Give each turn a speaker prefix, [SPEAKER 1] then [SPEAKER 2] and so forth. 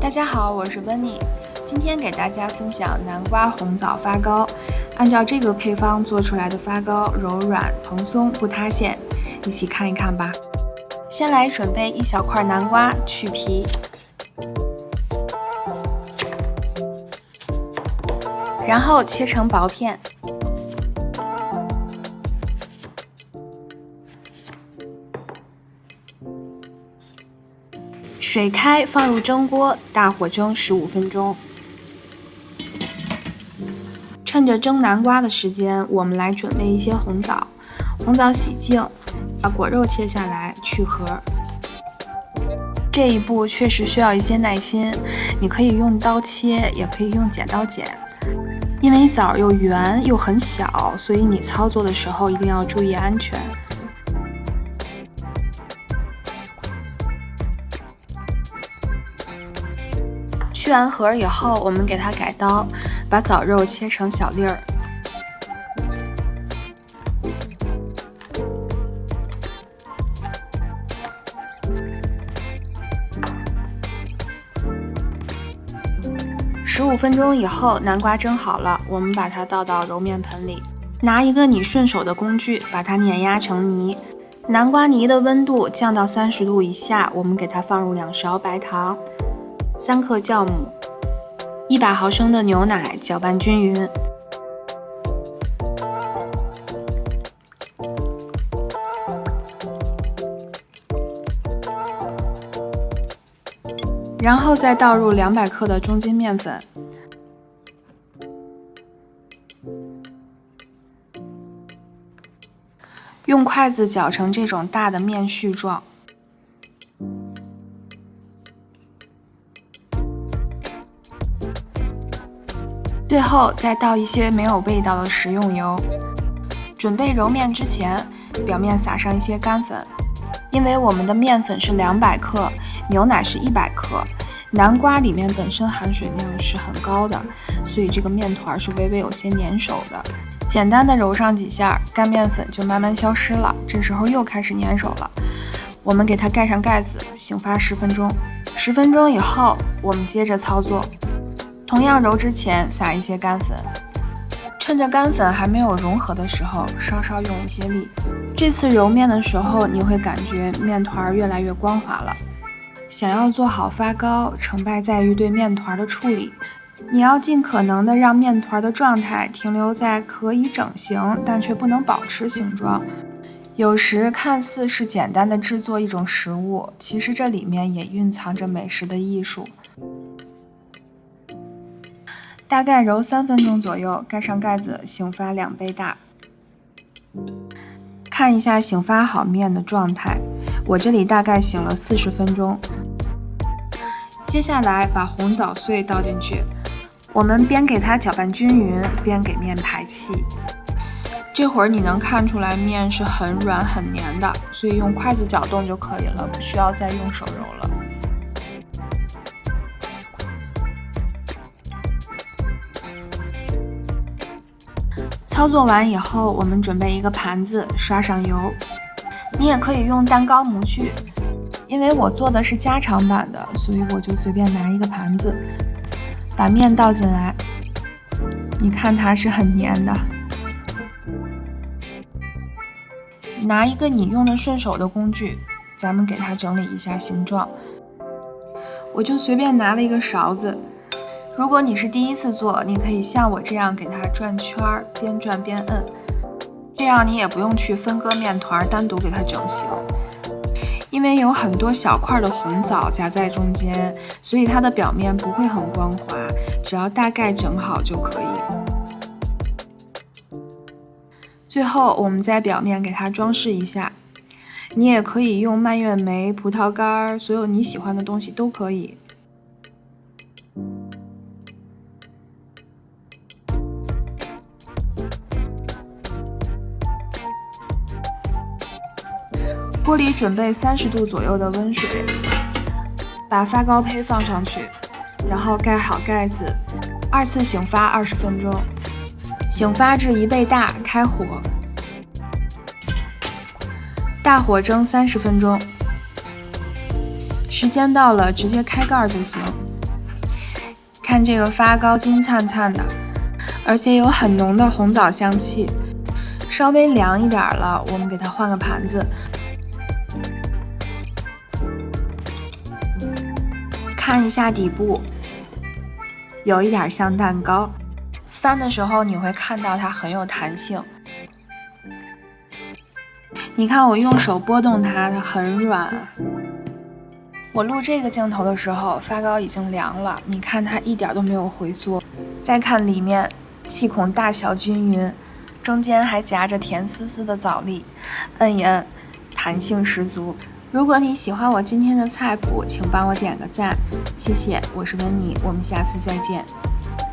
[SPEAKER 1] 大家好，我是温妮，今天给大家分享南瓜红枣发糕。按照这个配方做出来的发糕柔软蓬松不塌陷，一起看一看吧。先来准备一小块南瓜，去皮，然后切成薄片。水开，放入蒸锅，大火蒸15分钟。趁着蒸南瓜的时间，我们来准备一些红枣。红枣洗净，把果肉切下来，去核。这一步确实需要一些耐心，你可以用刀切，也可以用剪刀剪。因为枣又圆又很小，所以你操作的时候一定要注意安全。去完核以后，我们给它改刀，把枣肉切成小粒儿。15分钟以后，南瓜蒸好了，我们把它倒到揉面盆里，拿一个你顺手的工具，把它碾压成泥。南瓜泥的温度降到30度以下，我们给它放入2勺白糖。3克酵母，100毫升的牛奶，搅拌均匀。然后再倒入200克的中筋面粉。用筷子搅成这种大的面絮状。最后再倒一些没有味道的食用油。准备揉面之前，表面撒上一些干粉，因为我们的面粉是200克，牛奶是100克，南瓜里面本身含水量是很高的，所以这个面团是微微有些粘手的。简单的揉上几下，干面粉就慢慢消失了，这时候又开始粘手了。我们给它盖上盖子，醒发10分钟。10分钟以后，我们接着操作。同样揉之前撒一些干粉，趁着干粉还没有融合的时候，稍稍用一些力。这次揉面的时候，你会感觉面团越来越光滑了。想要做好发糕，成败在于对面团的处理。你要尽可能的让面团的状态停留在可以整形，但却不能保持形状。有时看似是简单的制作一种食物，其实这里面也蕴藏着美食的艺术。大概揉3分钟左右，盖上盖子，醒发2倍大。看一下醒发好面的状态，我这里大概醒了40分钟。接下来把红枣碎倒进去，我们边给它搅拌均匀，边给面排气。这会儿你能看出来面是很软很黏的，所以用筷子搅动就可以了，不需要再用手揉了。操作完以后，我们准备一个盘子，刷上油。你也可以用蛋糕模具，因为我做的是加长版的，所以我就随便拿一个盘子，把面倒进来。你看它是很黏的。拿一个你用的顺手的工具，咱们给它整理一下形状。我就随便拿了一个勺子。如果你是第一次做，你可以像我这样给它转圈，边转边摁，这样你也不用去分割面团，单独给它整形。因为有很多小块的红枣夹在中间，所以它的表面不会很光滑，只要大概整好就可以。最后我们在表面给它装饰一下，你也可以用蔓越莓、葡萄干，所有你喜欢的东西都可以。锅里准备30度左右的温水，把发糕胚放上去，然后盖好盖子，2次醒发20分钟，醒发至1倍大，开火，大火蒸30分钟。时间到了，直接开盖就行。看这个发糕金灿灿的，而且有很浓的红枣香气。稍微凉一点了，我们给它换个盘子。看一下底部，有一点像蛋糕，翻的时候你会看到它很有弹性。你看我用手拨动它，它很软。我录这个镜头的时候，发糕已经凉了，你看它一点都没有回缩。再看里面，气孔大小均匀，中间还夹着甜丝丝的枣粒，摁一摁，弹性十足。如果你喜欢我今天的菜谱，请帮我点个赞，谢谢。我是温妮，我们下次再见。